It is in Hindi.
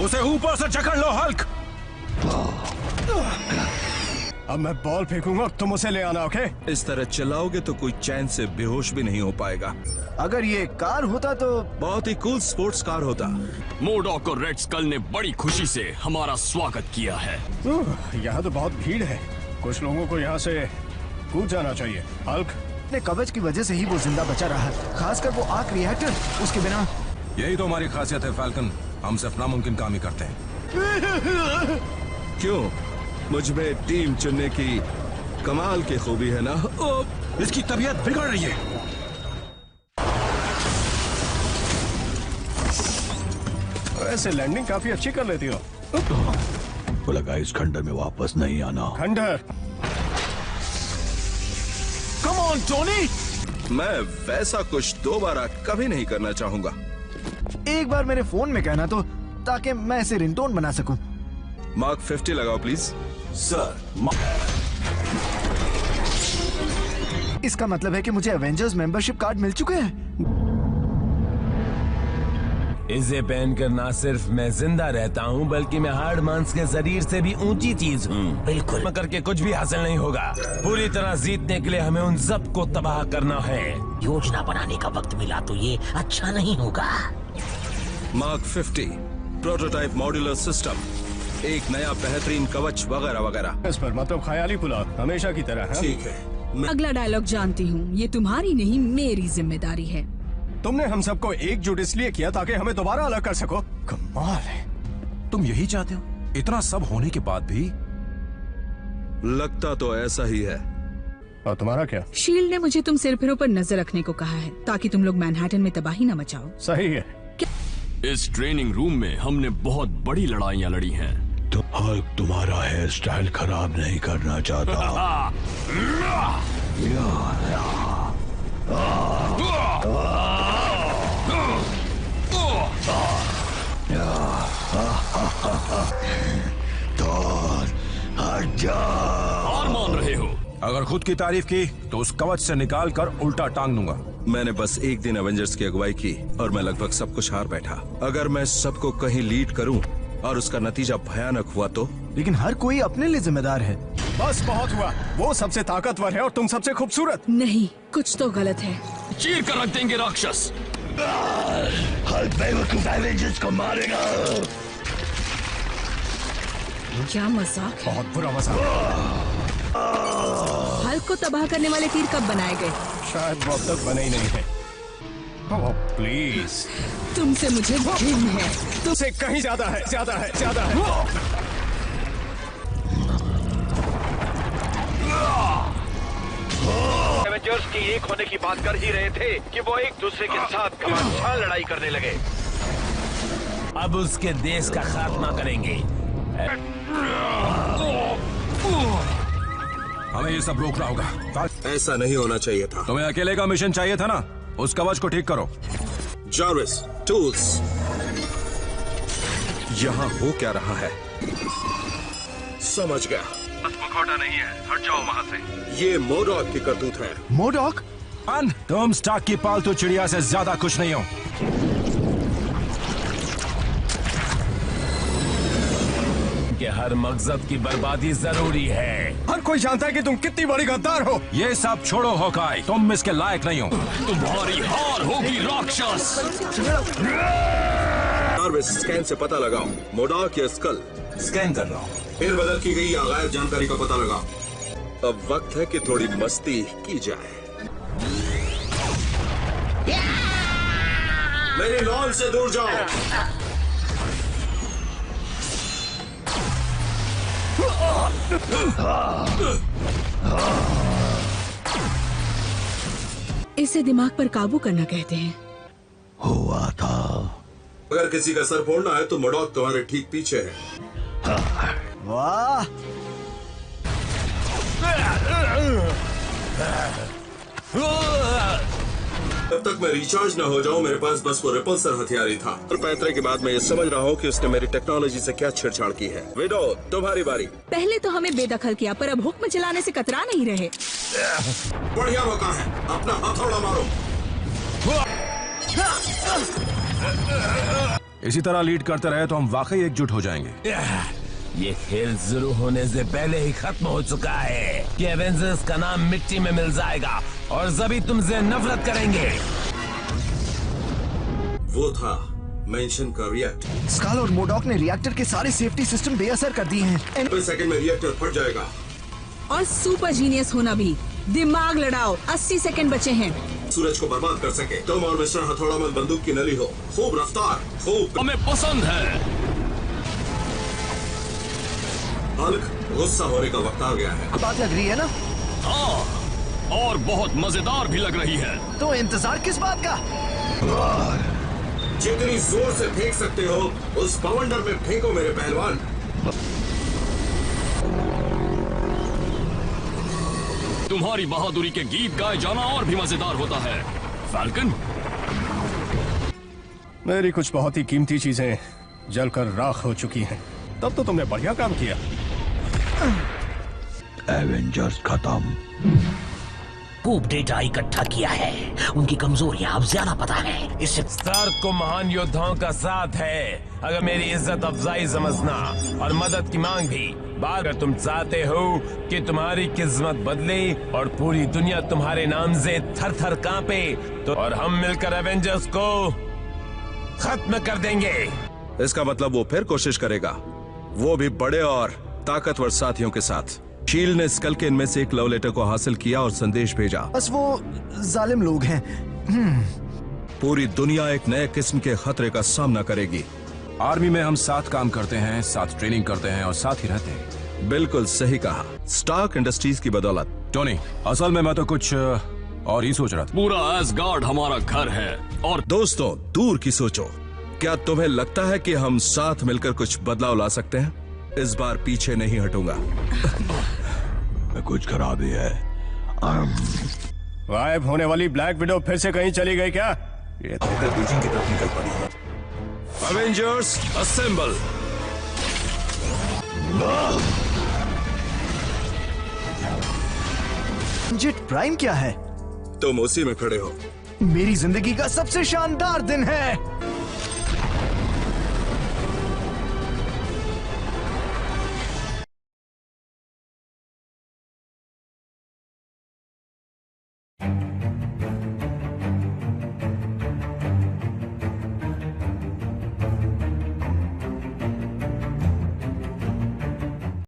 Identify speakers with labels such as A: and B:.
A: उसे ऊपर से जकड़ लो हल्क। अब मैं बॉल फेंकूंगा, तुम उसे ले आना, ओके?
B: इस तरह चलाओगे तो कोई चैन से बेहोश भी नहीं हो पाएगा।
C: अगर ये कार होता तो
B: बहुत ही कूल स्पोर्ट्स कार होता।
D: मोडॉक और रेड स्कल ने बड़ी खुशी से हमारा स्वागत किया है।
A: यहाँ तो बहुत भीड़ है, कुछ लोगों को यहाँ से कूद जाना चाहिए। हल्क,
C: अपने कवच की वजह से ही वो जिंदा बचा रहा, खासकर वो आर्क रिएक्टर, उसके बिना।
A: यही तो हमारी खासियत है फैल्कन, हम सिर्फ नामुमकिन काम ही करते हैं।
B: क्यों? मुझ में टीम चुनने की कमाल की खूबी है ना?
A: इसकी तबीयत बिगड़ रही है। वैसे लैंडिंग काफी अच्छी कर लेती हो।
E: वो लगा इस खंडर में वापस नहीं आना।
A: खंडर?
C: Come on Tony.
B: मैं वैसा कुछ दोबारा कभी नहीं करना चाहूंगा।
C: एक बार मेरे फोन में कहना तो, ताकि मैं इसे रिंगटोन बना सकूं।
B: मार्क 50 लगाओ प्लीज।
E: सर,
C: इसका मतलब है कि मुझे एवेंजर्स मेंबरशिप कार्ड मिल चुके हैं।
F: इसे पहनकर ना सिर्फ मैं जिंदा रहता हूँ, बल्कि मैं हार्ड मांस के शरीर से भी ऊंची चीज हूँ। बिल्कुल करके कुछ भी हासिल नहीं होगा। पूरी तरह जीतने के लिए हमें उन सब को तबाह करना है।
G: योजना बनाने का वक्त मिला तो ये अच्छा नहीं होगा।
B: मार्क 50 प्रोटोटाइप मॉड्यूलर सिस्टम, एक नया बेहतरीन कवच वगैरह वगैरह।
A: इस पर मतलब ख्याली पुलाव हमेशा की तरह है।
B: ठीक है।
H: अगला डायलॉग जानती हूँ, ये तुम्हारी नहीं मेरी जिम्मेदारी है।
A: तुमने हम सबको एकजुट इसलिए किया ताकि हमें दोबारा अलग कर सको। कमाल है।
E: तुम यही चाहते हो? इतना सब होने के बाद भी?
B: लगता तो ऐसा ही है।
A: और तुम्हारा क्या?
H: शील्ड ने मुझे तुम सिरफिरों पर नजर रखने को कहा है, ताकि तुम लोग मैनहट्टन में तबाही न मचाओ।
A: सही है।
D: इस ट्रेनिंग रूम में हमने बहुत बड़ी लड़ाइयाँ लड़ी हैं।
E: तो हल्क तुम्हारा हेयर स्टाइल खराब नहीं करना चाहता।
D: हार मान रहे हो?
A: अगर खुद की तारीफ की तो उस कवच से निकाल कर उल्टा टांग दूंगा।
B: मैंने बस एक दिन एवेंजर्स की अगुवाई की और मैं लगभग सब कुछ हार बैठा। अगर मैं सबको कहीं लीड करूं और उसका नतीजा भयानक हुआ तो?
C: लेकिन हर कोई अपने लिए जिम्मेदार है।
A: बस बहुत हुआ। वो सबसे ताकतवर है और तुम सबसे खूबसूरत।
H: नहीं, कुछ तो गलत है।
D: चीर कर रख देंगे राक्षस।
E: हल्क बेवकूफ एवेंजर्स को मारेगा।
H: क्या मजाक है।
A: बहुत बुरा मजाक।
H: हल्क को तबाह करने वाले तीर कब बनाए गए?
A: शायद वो अब तक बने ही नहीं है। Oh please.
H: तुमसे मुझे घिन है।
A: तुमसे कहीं ज्यादा है, ज्यादा है, ज्यादा है।
I: एवेंजर्स की एक होने की बात कर ही रहे थे कि वो एक दूसरे के साथ घमासान लड़ाई करने लगे।
F: अब उसके देश का खात्मा करेंगे।
A: हमें ये सब रोकना होगा।
B: ऐसा नहीं होना चाहिए था।
A: तुम्हें अकेले का मिशन चाहिए था ना? उस कवच को ठीक करो।
B: Jarvis, tools. यहाँ हो क्या रहा है? समझ गया।
I: बस मुखौटा नहीं है, हट जाओ वहाँ से।
B: ये मोडॉक की करतूत है।
C: मोडॉक?
A: तुम स्टार्क की पालतू चिड़िया से ज्यादा कुछ नहीं हो।
F: कि हर मकसद की बर्बादी जरूरी है।
A: हर कोई जानता है कि तुम कितनी बड़ी गद्दार हो। ये सब छोड़ो हॉकाई, तुम इसके लायक नहीं हो।
D: तुम्हारी हार होगी राक्षस।
B: जार्विस, स्कैन से पता लगाओ मोडॉक या स्कल।
E: स्कैन कर रहा हूँ।
B: फिर बदल की गई या गायब जानकारी का पता लगाओ। अब वक्त है कि थोड़ी मस्ती की जाए। मेरी लॉन से दूर जाओ।
H: इसे दिमाग पर काबू करना कहते हैं।
E: हुआ था।
B: अगर किसी का सर फोड़ना है तो मोडॉक तुम्हारे ठीक पीछे है।
C: वाह।
B: जब तक मैं रिचार्ज न हो जाऊं मेरे पास बस वो रिपल्सर हथियार ही था। और पैतरे के बाद मैं ये समझ रहा हूँ कि उसने मेरी टेक्नोलॉजी से क्या छेड़छाड़ की है। विडो, तुम्हारी बारी।
H: पहले तो हमें बेदखल किया, पर अब हुक्म चलाने से कतरा नहीं रहे।
B: बढ़िया मौका है, अपना हथौड़ा मारो।
J: इसी तरह लीड करते रहे तो हम वाकई एकजुट हो जाएंगे।
F: ये खेल शुरू होने से पहले ही खत्म हो चुका है कि एवेंजर्स का नाम मिट्टी में मिल जाएगा और सभी तुमसे नफरत करेंगे।
B: वो था मेंशन का रिएक्टर।
C: स्काल और मोडॉक ने रिएक्टर के सारे सेफ्टी सिस्टम बेअसर कर दिए हैं।
B: सेकंड में रिएक्टर फट जाएगा।
H: और सुपर जीनियस होना भी। दिमाग लड़ाओ, 80 सेकंड बचे हैं।
B: सूरज को बर्बाद कर सके। तुम और मिस्टर हथौड़ा में बंदूक की नली हो। खूब रफ्तार, खूब।
D: हमें पसंद है।
B: हल्क, गुस्सा होने का वक्त आ गया है।
C: बात लग रही है ना?
D: हाँ, और बहुत मजेदार भी लग रही है।
C: तो इंतजार किस बात का?
B: जितनी जोर से फेंक सकते हो उस बवंडर में फेंको मेरे पहलवान।
D: तुम्हारी बहादुरी के गीत गाए जाना और भी मजेदार होता है। फाल्कन,
A: मेरी कुछ बहुत ही कीमती चीजें जलकर राख हो चुकी हैं। तब तो तुमने बढ़िया काम किया।
E: एवेंजर्स खत्म।
G: खूब डेटा इकट्ठा किया है। उनकी कमजोरियां अब ज्यादा पता है। इससे
F: स्टार्क को महान योद्धाओं का साथ है। अगर मेरी इज्जत अफजाई समझना और मदद की मांग भी, अगर तुम चाहते हो कि तुम्हारी किस्मत बदले और पूरी दुनिया तुम्हारे नाम से थर थर कांपे, तो और हम मिलकर एवेंजर्स को खत्म कर देंगे।
B: इसका मतलब वो फिर कोशिश करेगा, वो भी बड़े और ताकतवर साथियों के साथ। शील्ड ने स्कल के इनमें से एक लव लेटर को हासिल किया और संदेश भेजा।
C: बस वो जालिम लोग हैं।
B: पूरी दुनिया एक नए किस्म के खतरे का सामना करेगी।
J: आर्मी में हम साथ काम करते हैं, साथ ट्रेनिंग करते हैं और साथ ही रहते हैं।
B: बिल्कुल सही कहा। स्टार्क इंडस्ट्रीज की बदौलत।
J: टोनी, असल में मैं तो कुछ और ही सोच रहा था।
D: पूरा एसगार्ड हमारा घर है। और
B: दोस्तों, दूर की सोचो। क्या तुम्हें लगता है कि हम साथ मिलकर कुछ बदलाव ला सकते हैं? इस बार पीछे नहीं हटूंगा।
E: कुछ खराबी है।
A: गायब होने वाली ब्लैक विडो फिर से कहीं चली गई क्या? ये तो
E: बीजिंग की तरफ निकल पड़ी है।
B: Avengers assemble.
C: जेट प्राइम क्या है?
B: तुम उसी में खड़े हो।
C: मेरी जिंदगी का सबसे शानदार दिन है।